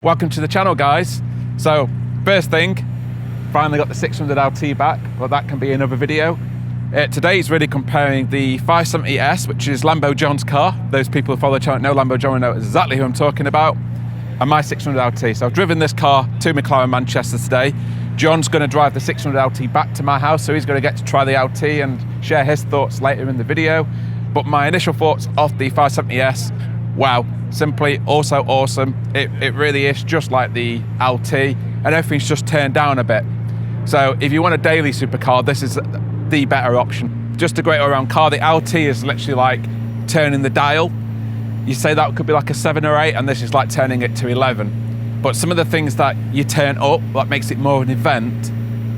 Welcome to the channel, guys. So first thing, finally got the 600LT back, but that can be another video. Today is really comparing the 570S, which is Lambo Jon's car. Those people who follow the channel know Lambo Jon know exactly who I'm talking about, and my 600LT. So I've driven this car to McLaren Manchester today. Jon's going to drive the 600LT back to my house, so he's going to get to try the LT and share his thoughts later in the video. But my initial thoughts of the 570S, wow, simply also awesome. It really is just like the LT, and everything's just turned down a bit. So if you want a daily supercar, this is the better option. Just a great all-around car. The LT is literally like turning the dial. You say that could be like a 7 or 8, and this is like turning it to 11. But some of the things that you turn up, that makes it more of an event,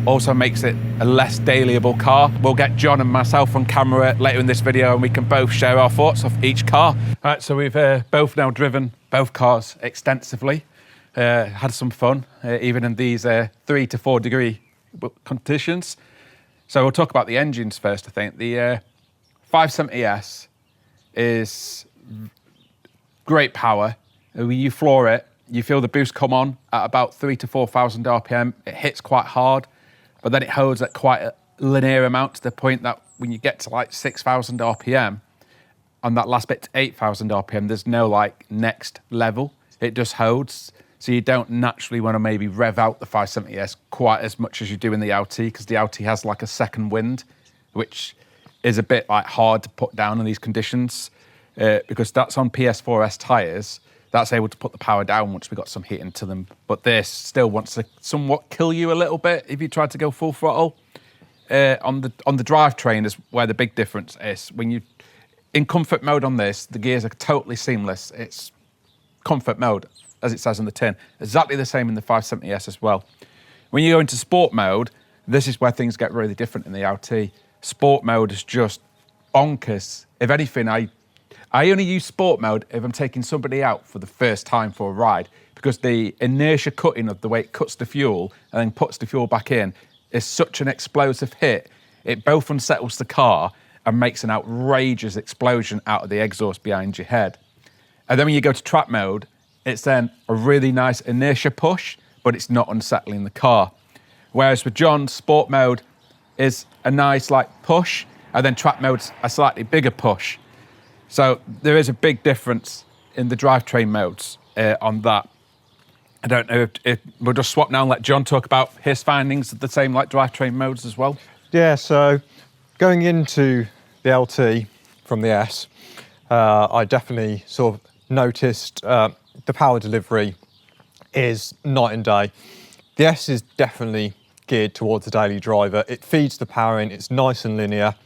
also makes it a less dailyable car. We'll get Jon and myself on camera later in this video, and we can both share our thoughts of each car. All right, so we've both now driven both cars extensively, had some fun, even in these 3 to 4 degree conditions. So we'll talk about the engines first, I think. The 570S is great power. You floor it, you feel the boost come on at about 3,000 to 4,000 RPM. It hits quite hard, but then it holds at quite a linear amount to the point that when you get to like 6,000 RPM, on that last bit to 8,000 RPM, there's no like next level. It just holds. So you don't naturally want to maybe rev out the 570S quite as much as you do in the LT, because the LT has like a second wind, which is a bit like hard to put down in these conditions, because that's on PS4S tyres. That's able to put the power down once we got some heat into them. But this still wants to somewhat kill you a little bit if you try to go full throttle. On the drivetrain is where the big difference is. When you in comfort mode on this, the gears are totally seamless. It's comfort mode, as it says on the tin. Exactly the same in the 570S as well. When you go into sport mode, this is where things get really different in the LT. Sport mode is just bonkers. If anything, I only use sport mode if I'm taking somebody out for the first time for a ride, because the inertia cutting of the way it cuts the fuel and then puts the fuel back in is such an explosive hit. It both unsettles the car and makes an outrageous explosion out of the exhaust behind your head. And then when you go to track mode, it's then a really nice inertia push, but it's not unsettling the car. Whereas with Jon's, sport mode is a nice like push, and then track mode's a slightly bigger push. So there is a big difference in the drivetrain modes on that. I don't know if we'll just swap now and let Jon talk about his findings of the same like drivetrain modes as well. Yeah, so going into the LT from the S, I definitely sort of noticed the power delivery is night and day. The S is definitely geared towards the daily driver. It feeds the power in, it's nice and linear,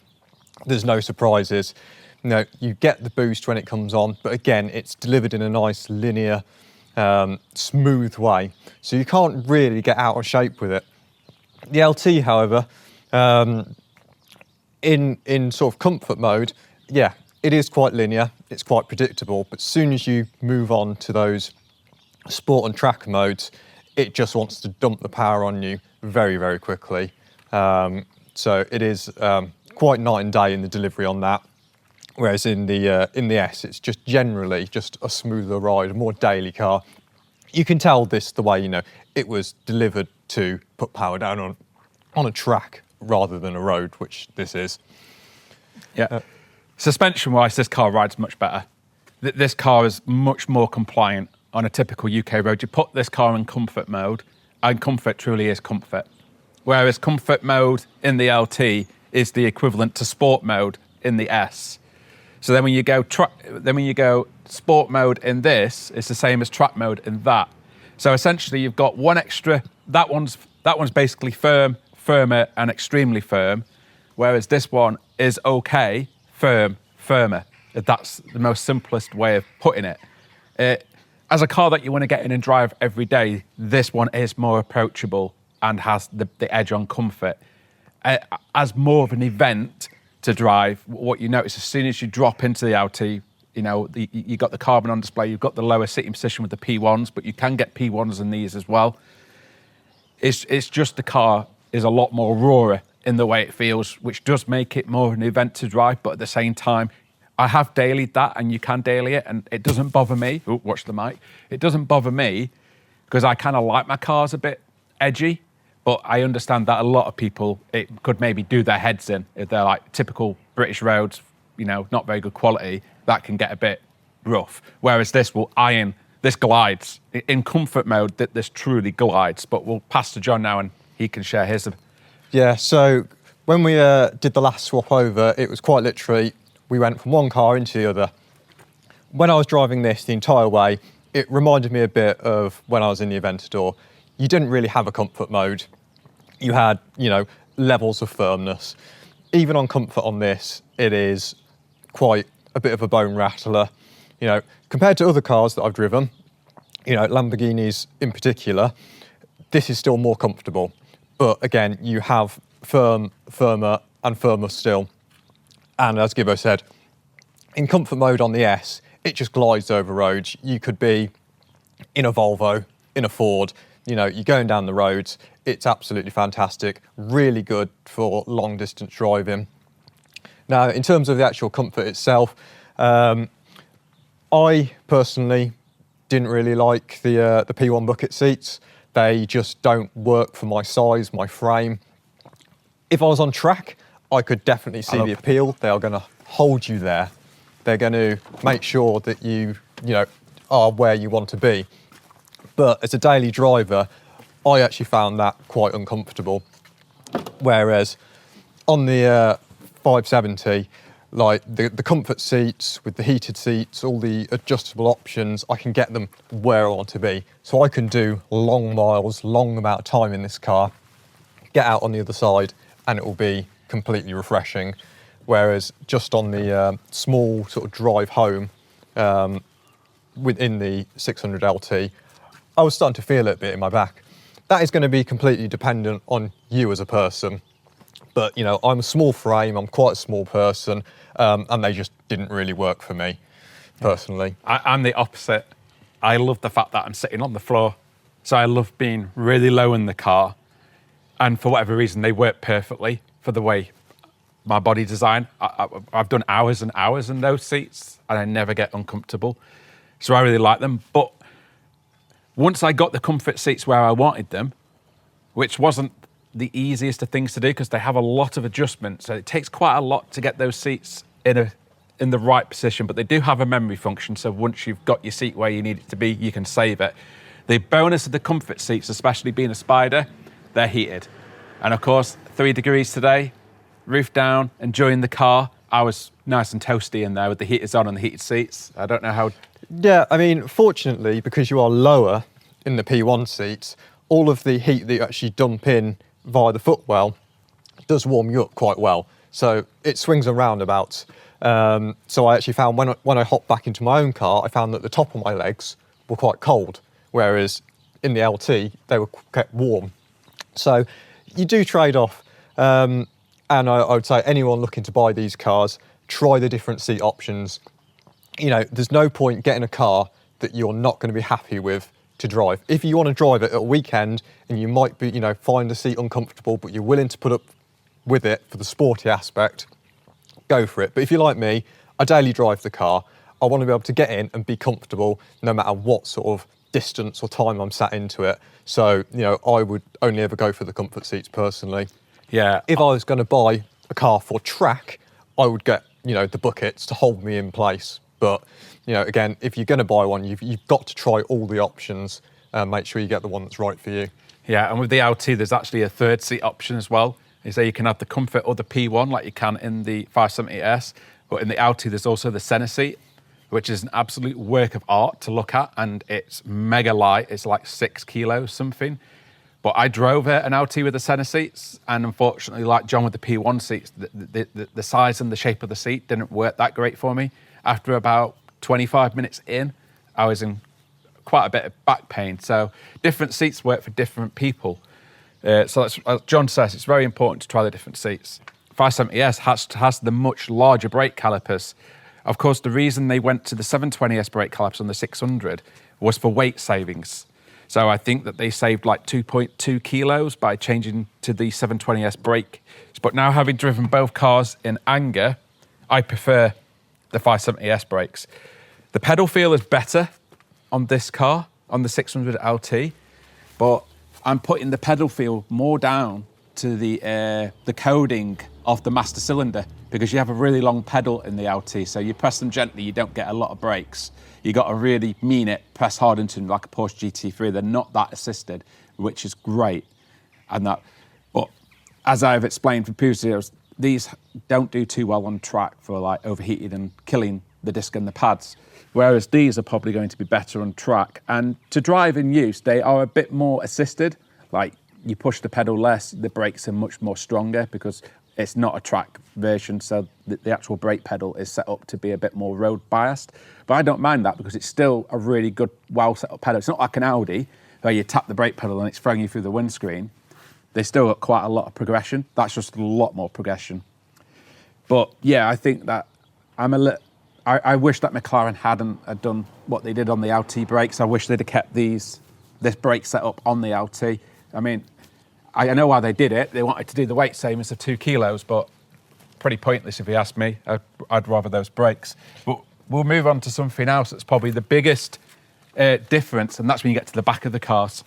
there's no surprises. You know, you get the boost when it comes on, but again, it's delivered in a nice linear, smooth way. So you can't really get out of shape with it. The LT, however, in sort of comfort mode, yeah, it is quite linear, it's quite predictable, but as soon as you move on to those sport and track modes, it just wants to dump the power on you very, very quickly. So it is quite night and day in the delivery on that. Whereas in the S, it's just generally just a smoother ride, a more daily car. You can tell this the way, you know, it was delivered to put power down on a track rather than a road, which this is. Yeah. Suspension-wise, this car rides much better. This car is much more compliant on a typical UK road. You put this car in comfort mode, and comfort truly is comfort. Whereas comfort mode in the LT is the equivalent to sport mode in the S. So then when you go sport mode in this, it's the same as track mode in that. So essentially you've got one extra, that one's basically firm, firmer and extremely firm, whereas this one is okay, firm, firmer. That's the most simplest way of putting it. As a car that you want to get in and drive every day, this one is more approachable and has the edge on comfort. As more of an event to drive, what you notice as soon as you drop into the LT, you know, you got the carbon on display, you've got the lower seating position with the P1s, but you can get P1s in these as well. It's just the car is a lot more rawer in the way it feels, which does make it more of an event to drive, but at the same time, I have dailied that, and you can daily it, and it doesn't bother me. Oh, watch the mic. It doesn't bother me because I kind of like my cars a bit edgy, but I understand that a lot of people, it could maybe do their heads in. If they're like typical British roads, you know, not very good quality, that can get a bit rough. Whereas this will iron, this glides. In comfort mode, this truly glides, but we'll pass to Jon now and he can share his. Yeah, so when we did the last swap over, it was quite literally, we went from one car into the other. When I was driving this the entire way, it reminded me a bit of when I was in the Aventador. You didn't really have a comfort mode. You had, you know, levels of firmness. Even on comfort on this, it is quite a bit of a bone rattler. You know, compared to other cars that I've driven, you know, Lamborghinis in particular, this is still more comfortable. But again, you have firmer and firmer still. And as Gibbo said, in comfort mode on the S, it just glides over roads. You could be in a Volvo, in a Ford, you know, you're going down the roads. It's absolutely fantastic, really good for long distance driving. Now, in terms of the actual comfort itself, I personally didn't really like the P1 bucket seats. They just don't work for my size, my frame. If I was on track, I could definitely see the appeal. They are going to hold you there. They're going to make sure that you know, are where you want to be. But as a daily driver, I actually found that quite uncomfortable. Whereas on the 570, like the comfort seats with the heated seats, all the adjustable options, I can get them where I want to be. So I can do long miles, long amount of time in this car, get out on the other side, and it will be completely refreshing. Whereas just on the small sort of drive home within the 600 LT, I was starting to feel it a bit in my back. That is going to be completely dependent on you as a person. But, you know, I'm a small frame, I'm quite a small person, and they just didn't really work for me, personally. I'm the opposite. I love the fact that I'm sitting on the floor. So I love being really low in the car. And for whatever reason, they work perfectly for the way my body design. I've done hours and hours in those seats, and I never get uncomfortable. So I really like them. But once I got the comfort seats where I wanted them, which wasn't the easiest of things to do because they have a lot of adjustments. So it takes quite a lot to get those seats in the right position, but they do have a memory function. So once you've got your seat where you need it to be, you can save it. The bonus of the comfort seats, especially being a Spider, they're heated. And of course, 3 degrees today, roof down, enjoying the car. I was nice and toasty in there with the heaters on and the heated seats. I don't know how... Yeah, I mean, fortunately, because you are lower in the P1 seats, all of the heat that you actually dump in via the footwell does warm you up quite well. So it swings and roundabouts. So I actually found when I hopped back into my own car, I found that the top of my legs were quite cold, whereas in the LT, they were kept warm. So you do trade off. And I would say anyone looking to buy these cars, try the different seat options. You know, there's no point getting a car that you're not going to be happy with to drive. If you want to drive it at a weekend and you might be, you know, find the seat uncomfortable, but you're willing to put up with it for the sporty aspect, go for it. But if you're like me, I daily drive the car. I want to be able to get in and be comfortable no matter what sort of distance or time I'm sat into it. So, you know, I would only ever go for the comfort seats personally. Yeah. If I was going to buy a car for track, I would get, you know, the buckets to hold me in place. But, you know, again, if you're going to buy one, you've got to try all the options and make sure you get the one that's right for you. Yeah, and with the LT, there's actually a third seat option as well. You say you can have the comfort or the P1 like you can in the 570S, but in the LT, there's also the center seat, which is an absolute work of art to look at, and it's mega light. It's like 6 kilos something. But I drove an LT with the center seats, and unfortunately, like Jon with the P1 seats, the size and the shape of the seat didn't work that great for me. After about 25 minutes in, I was in quite a bit of back pain. So different seats work for different people. So that's, as Jon says, it's very important to try the different seats. 570S has the much larger brake calipers. Of course, the reason they went to the 720S brake calipers on the 600 was for weight savings. So I think that they saved like 2.2 kilos by changing to the 720S brake. But now, having driven both cars in anger, I prefer the 570S brakes. The pedal feel is better on this car, on the 600 LT, but I'm putting the pedal feel more down to the coding of the master cylinder, because you have a really long pedal in the LT, so you press them gently, you don't get a lot of brakes. You got to really mean it, press hard into them like a Porsche GT3. They're not that assisted, which is great. But as I've explained for previous videos, these don't do too well on track for like overheating and killing the disc and the pads, whereas these are probably going to be better on track. And to drive in use, they are a bit more assisted. Like, you push the pedal less, the brakes are much more stronger because it's not a track version, so the actual brake pedal is set up to be a bit more road biased. But I don't mind that because it's still a really good, well set up pedal. It's not like an Audi where you tap the brake pedal and it's throwing you through the windscreen. They still got quite a lot of progression. That's just a lot more progression. But yeah, I think that I wish that McLaren hadn't had done what they did on the LT brakes. I wish they'd have kept this brake setup on the LT. I mean, I know why they did it. They wanted to do the weight savings of 2 kilos, but pretty pointless if you ask me. I'd rather those brakes. But we'll move on to something else that's probably the biggest difference, and that's when you get to the back of the cars.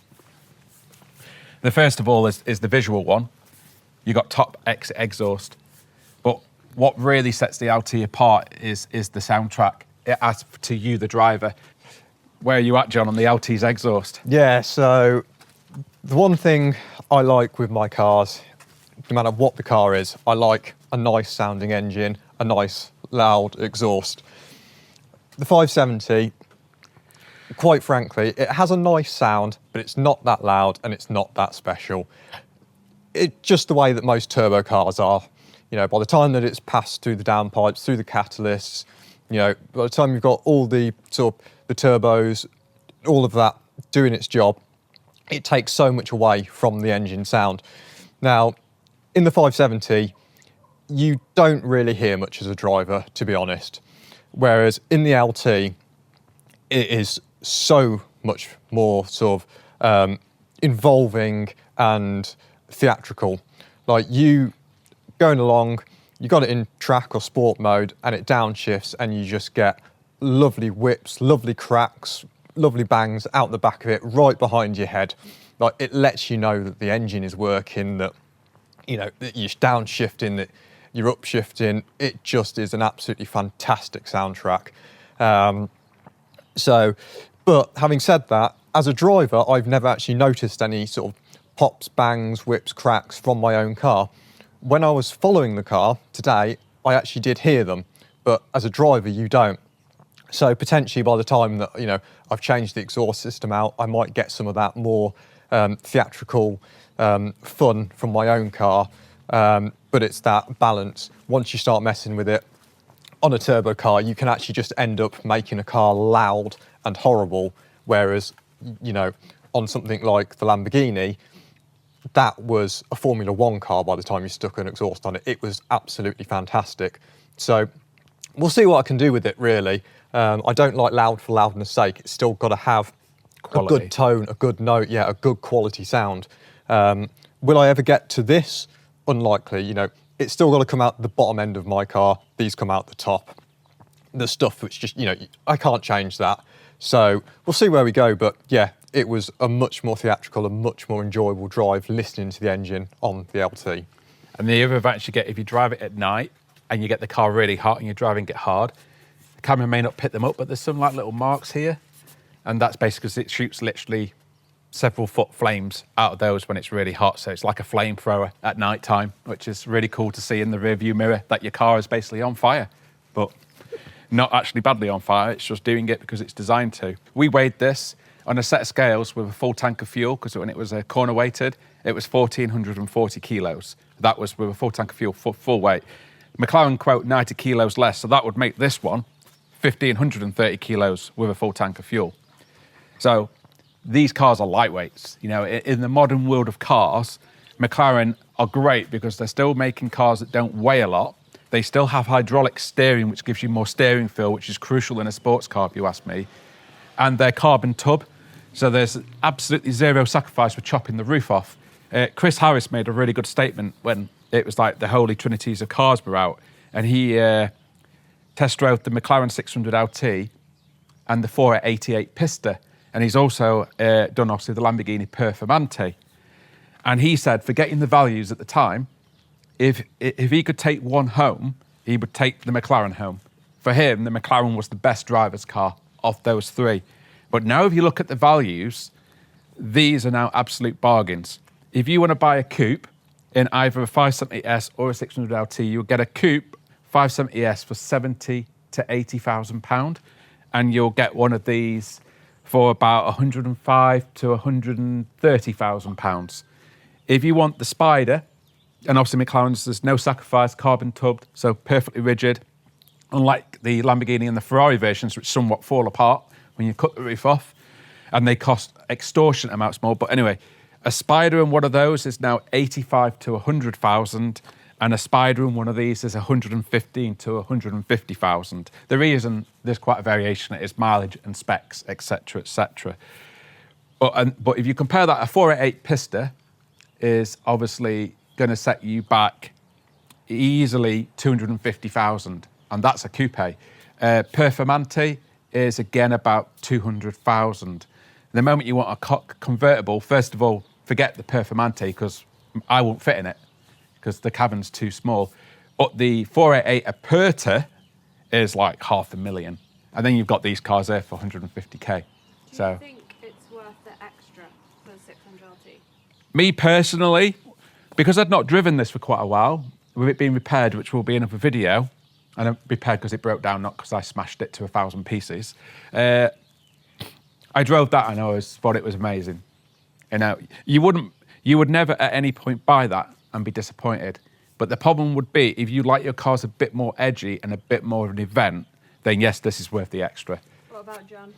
The first of all is the visual one. You got top exit exhaust. But what really sets the LT apart is the soundtrack. It adds to you, the driver. Where are you at, Jon, on the LT's exhaust? Yeah, so the one thing I like with my cars, no matter what the car is, I like a nice sounding engine, a nice loud exhaust. The 570, quite frankly, it has a nice sound, but it's not that loud and it's not that special. It's just the way that most turbo cars are. You know, by the time that it's passed through the downpipes, through the catalysts, you know, by the time you've got all the sort of the turbos, all of that doing its job, it takes so much away from the engine sound. Now, in the 570, you don't really hear much as a driver, to be honest. Whereas in the LT, it is so much more sort of involving and theatrical. Like, you going along, you got it in track or sport mode and it downshifts and you just get lovely whips, lovely cracks, lovely bangs out the back of it, right behind your head. Like, it lets you know that the engine is working, that, you know, that you're downshifting, that you're upshifting. It just is an absolutely fantastic soundtrack. But having said that, as a driver, I've never actually noticed any sort of pops, bangs, whips, cracks from my own car. When I was following the car today, I actually did hear them, but as a driver, you don't. So potentially by the time that, you know, I've changed the exhaust system out, I might get some of that more theatrical fun from my own car. But it's that balance. Once you start messing with it on a turbo car, you can actually just end up making a car loud and horrible. Whereas, you know, on something like the Lamborghini, that was a Formula One car by the time you stuck an exhaust on it. It was absolutely fantastic. So we'll see what I can do with it, really. I don't like loud for loudness sake. It's still got to have quality, a good tone, a good note, yeah, a good quality sound. Will I ever get to this? Unlikely. You know, it's still got to come out the bottom end of my car. These come out the top. The stuff which just, you know, I can't change that. So we'll see where we go. But yeah, it was a much more theatrical and much more enjoyable drive listening to the engine on the LT. And the other advantage you get if you drive it at night and you get the car really hot and you're driving it hard, the camera may not pick them up, but there's some like little marks here. And that's basically because it shoots literally several foot flames out of those when it's really hot. So it's like a flamethrower at night time, which is really cool to see in the rear view mirror that your car is basically on fire, but not actually badly on fire. It's just doing it because it's designed to. We weighed this on a set of scales with a full tank of fuel, because when it was corner weighted, it was 1,440 kilos. That was with a full tank of fuel, full weight. McLaren quote 90 kilos less, so that would make this one 1,530 kilos with a full tank of fuel. So these cars are lightweights. You know, in the modern world of cars, McLaren are great because they're still making cars that don't weigh a lot. They still have hydraulic steering, which gives you more steering feel, which is crucial in a sports car, if you ask me. And they're carbon tub, so there's absolutely zero sacrifice for chopping the roof off. Chris Harris made a really good statement when it was like the holy trinities of cars were out, and he test drove the McLaren 600 LT and the 488 Pista, and he's also done obviously the Lamborghini Performante. And he said, forgetting the values at the time, if he could take one home, he would take the McLaren home. For him, the McLaren was the best driver's car of those three. But now if you look at the values, these are now absolute bargains. If you want to buy a coupe in either a 570S or a 600LT, you'll get a coupe 570S for 70 to 80,000 pound, and you'll get one of these for about 105 to 130,000 pounds. If you want the Spider, and obviously McLaren's, there's no sacrifice, carbon tubbed, so perfectly rigid, unlike the Lamborghini and the Ferrari versions, which somewhat fall apart when you cut the roof off, and they cost extortionate amounts more. But anyway, a Spider in one of those is now 85 to 100,000, and a Spider in one of these is 115 to 150,000. The reason there's quite a variation is mileage and specs, etc., etc. But if you compare that, a 488 Pista is obviously going to set you back easily 250,000, and that's a coupe. Performante is again about 200,000. The moment you want a convertible, first of all, forget the Performante because I won't fit in it because the cabin's too small. But the 488 Aperta is like 500,000. And then you've got these cars there for 150k. Do you think it's worth the extra for the 600LT? Me personally, because I'd not driven this for quite a while, with it being repaired, which will be another video, and repaired because it broke down, not because I smashed it to 1,000 pieces. I drove that and I thought it was amazing. You know, you would never at any point buy that and be disappointed. But the problem would be if you like your cars a bit more edgy and a bit more of an event, then yes, this is worth the extra. What about Jon?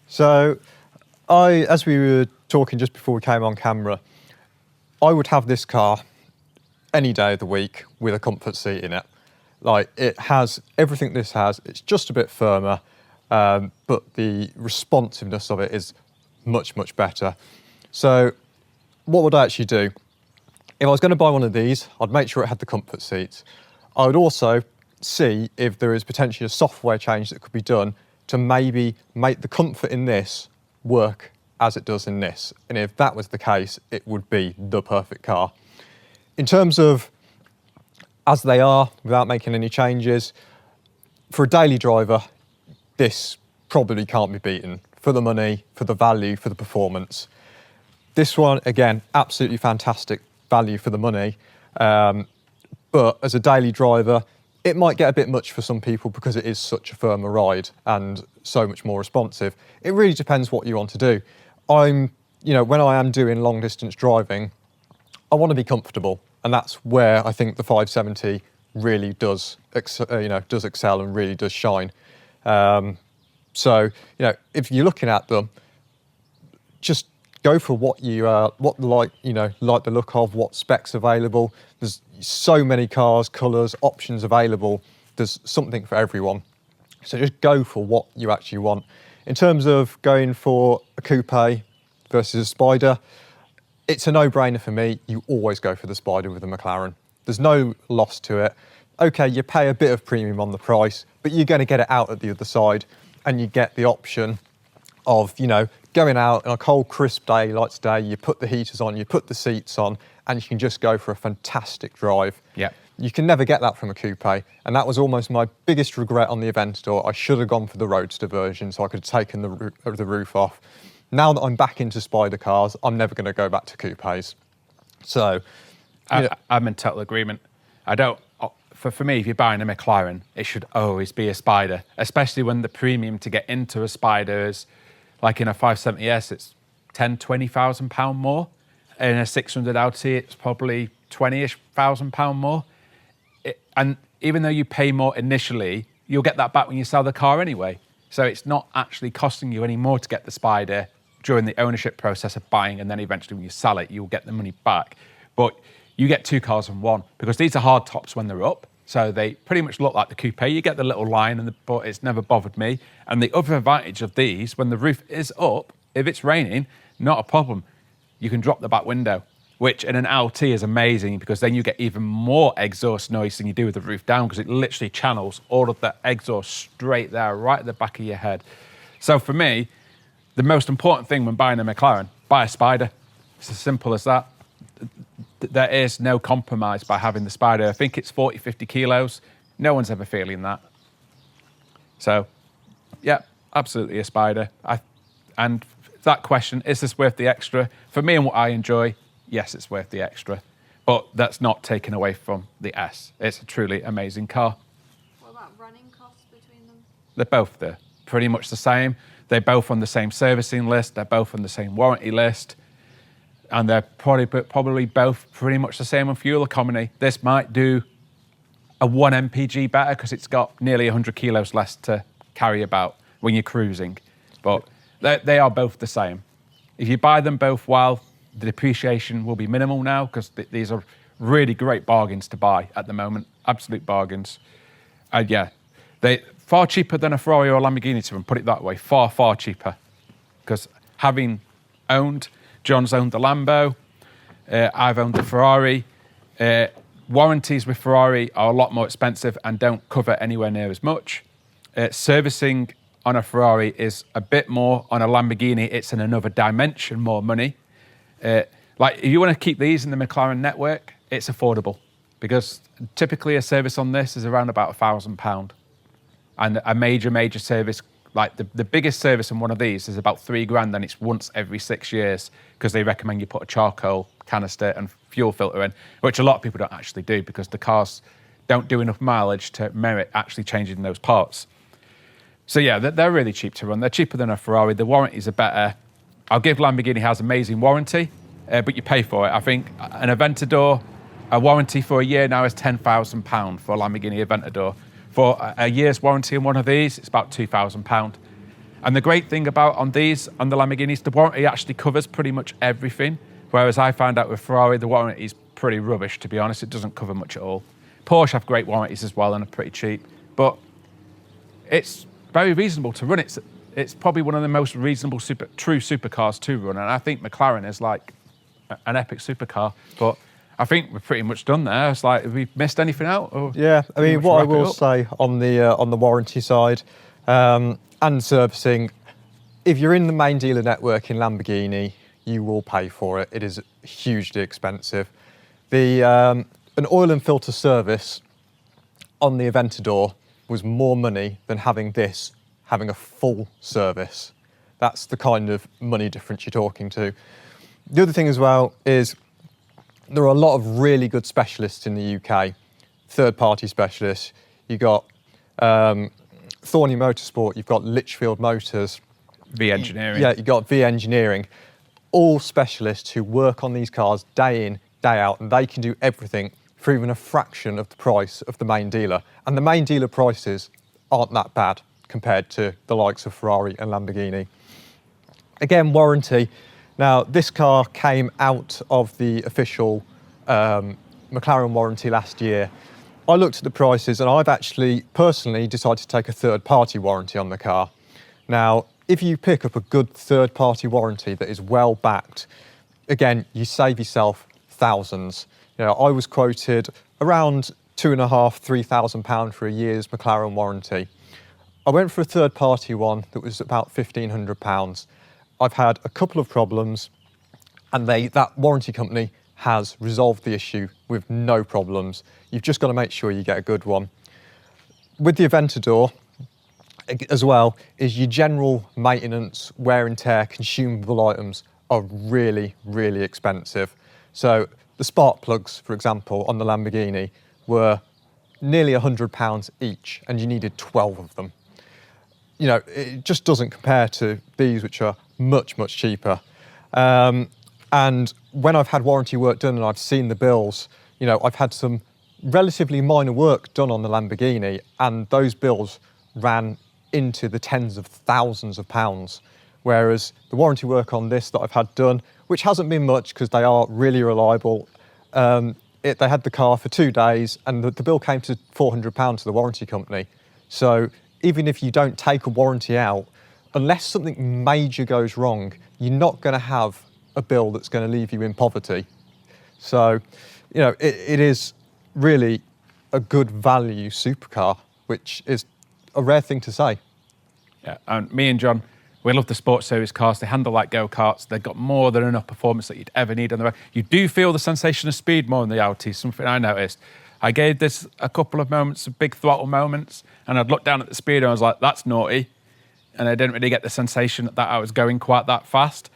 So, as we were talking just before we came on camera, I would have this car any day of the week with a comfort seat in it. Like, it has everything this has. It's just a bit firmer, but the responsiveness of it is much, much better. So what would I actually do? If I was going to buy one of these, I'd make sure it had the comfort seats. I would also see if there is potentially a software change that could be done to maybe make the comfort in this work as it does in this. And if that was the case, it would be the perfect car. In terms of as they are, without making any changes, for a daily driver, this probably can't be beaten for the money, for the value, for the performance. This one, again, absolutely fantastic value for the money. But as a daily driver, it might get a bit much for some people because it is such a firmer ride and so much more responsive. It really depends what you want to do. When I am doing long distance driving, I want to be comfortable. And that's where I think the 570 really does excel and really does shine. If you're looking at them, just go for what you like the look of, what specs available. There's so many cars, colours, options available. There's something for everyone. So just go for what you actually want. In terms of going for a coupe versus a Spider, it's a no-brainer for me. You always go for the Spider with a McLaren. There's no loss to it. Okay, you pay a bit of premium on the price, but you're going to get it out at the other side, and you get the option of, going out on a cold, crisp day like today, you put the heaters on, you put the seats on, and you can just go for a fantastic drive. Yeah. You can never get that from a coupe, and that was almost my biggest regret on the Aventador. I should have gone for the Roadster version so I could have taken the roof off. Now that I'm back into Spider cars, I'm never going to go back to coupes. So, I'm in total agreement. For me, if you're buying a McLaren, it should always be a Spider, especially when the premium to get into a Spider is, like in a 570S, it's 10, 20,000 pound more. In a 600LT, it's probably 20-ish thousand pound more. And even though you pay more initially, you'll get that back when you sell the car anyway. So it's not actually costing you any more to get the Spider during the ownership process of buying, and then eventually when you sell it, you'll get the money back. But you get two cars in one, because these are hard tops when they're up. So they pretty much look like the coupe. You get the little line, but it's never bothered me. And the other advantage of these, when the roof is up, if it's raining, not a problem. You can drop the back window, which in an LT is amazing because then you get even more exhaust noise than you do with the roof down, because it literally channels all of the exhaust straight there, right at the back of your head. So for me, the most important thing when buying a McLaren, buy a Spider. It's as simple as that. There is no compromise by having the Spider. I think it's 40, 50 kilos. No one's ever feeling that. So, yeah, absolutely a Spider. And that question, is this worth the extra? For me and what I enjoy, yes, it's worth the extra. But that's not taken away from the S. It's a truly amazing car. What about running costs between them? They're pretty much the same. They're both on the same servicing list. They're both on the same warranty list. And they're probably both pretty much the same on fuel economy. This might do a 1 mpg better because it's got nearly 100 kilos less to carry about when you're cruising. But they are both the same. If you buy them both well, the depreciation will be minimal now because these are really great bargains to buy at the moment. Absolute bargains. And yeah, they're far cheaper than a Ferrari or a Lamborghini to run, put it that way. Far, far cheaper. Because having owned, Jon's owned the Lambo, I've owned the Ferrari. Warranties with Ferrari are a lot more expensive and don't cover anywhere near as much. Servicing on a Ferrari is a bit more. On a Lamborghini, it's in another dimension more money. Like if you want to keep these in the McLaren network, it's affordable because typically a service on this is around about £1,000. And a major service, like the biggest service on one of these is about £3,000 and it's once every 6 years because they recommend you put a charcoal canister and fuel filter in, which a lot of people don't actually do because the cars don't do enough mileage to merit actually changing those parts. So yeah, they're really cheap to run. They're cheaper than a Ferrari. The warranties are better. I'll give Lamborghini has amazing warranty, but you pay for it. I think an Aventador, a warranty for a year now is £10,000 for a Lamborghini Aventador. For a year's warranty on one of these, it's about £2,000. And the great thing about on these, on the Lamborghinis, the warranty actually covers pretty much everything. Whereas I found out with Ferrari, the warranty is pretty rubbish, to be honest. It doesn't cover much at all. Porsche have great warranties as well and are pretty cheap. But it's very reasonable to run. It's probably one of the most reasonable true supercars to run. And I think McLaren is like an epic supercar. But I think we're pretty much done there. It's like, have we missed anything out? Or yeah, I mean, what I will say on the warranty side and servicing, if you're in the main dealer network in Lamborghini, you will pay for it. It is hugely expensive. An oil and filter service on the Aventador was more money than having a full service. That's the kind of money difference you're talking to. The other thing as well is there are a lot of really good specialists in the UK, third-party specialists. You've got Thorney Motorsport, you've got Litchfield Motors. V Engineering. Yeah, you've got V Engineering. All specialists who work on these cars day in, day out, and they can do everything for even a fraction of the price of the main dealer. And the main dealer prices aren't that bad compared to the likes of Ferrari and Lamborghini. Again, warranty. Now, this car came out of the official McLaren warranty last year. I looked at the prices and I've actually personally decided to take a third-party warranty on the car. Now, if you pick up a good third-party warranty that is well backed, again, you save yourself thousands. You know, I was quoted around £2,500, £3,000 for a year's McLaren warranty. I went for a third-party one that was about £1,500. I've had a couple of problems, and that warranty company has resolved the issue with no problems. You've just got to make sure you get a good one. With the Aventador, as well, is your general maintenance, wear and tear, consumable items are really, really expensive. So the spark plugs, for example, on the Lamborghini were nearly £100 each, and you needed 12 of them. You know, it just doesn't compare to these, which are much, much cheaper. And when I've had warranty work done and I've seen the bills, you know, I've had some relatively minor work done on the Lamborghini, and those bills ran into the tens of thousands of pounds. Whereas the warranty work on this that I've had done, which hasn't been much because they are really reliable, they had the car for 2 days and the bill came to £400 to the warranty company. So even if you don't take a warranty out, unless something major goes wrong, you're not going to have a bill that's going to leave you in poverty. So, you know, it is really a good value supercar, which is a rare thing to say. Yeah, and me and Jon, We love the Sports Series cars. They handle like go-karts. They've got more than enough performance that you'd ever need on the road. You do feel the sensation of speed more in the LT, something I noticed. I gave this a couple of moments of big throttle moments, and I'd look down at the speed and I was like, that's naughty. And I didn't really get the sensation that I was going quite that fast.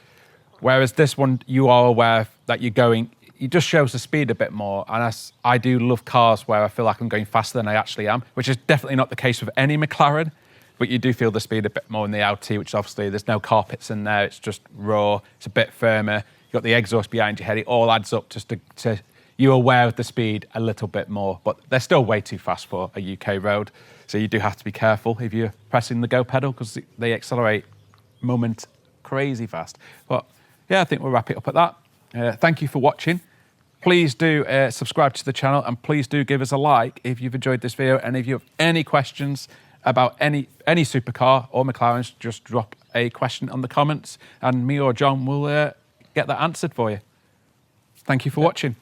Whereas this one, you are aware that you're going, it just shows the speed a bit more. And I do love cars where I feel like I'm going faster than I actually am, which is definitely not the case with any McLaren. But you do feel the speed a bit more in the LT, which obviously there's no carpets in there. It's just raw. It's a bit firmer. You've got the exhaust behind your head. It all adds up just to you're aware of the speed a little bit more. But they're still way too fast for a UK road. So you do have to be careful if you're pressing the go pedal because they accelerate crazy fast. But yeah, I think we'll wrap it up at that. Thank you for watching. Please do subscribe to the channel and please do give us a like if you've enjoyed this video. And if you have any questions about any supercar or McLarens, just drop a question on the comments and me or Jon will get that answered for you. Thank you for watching.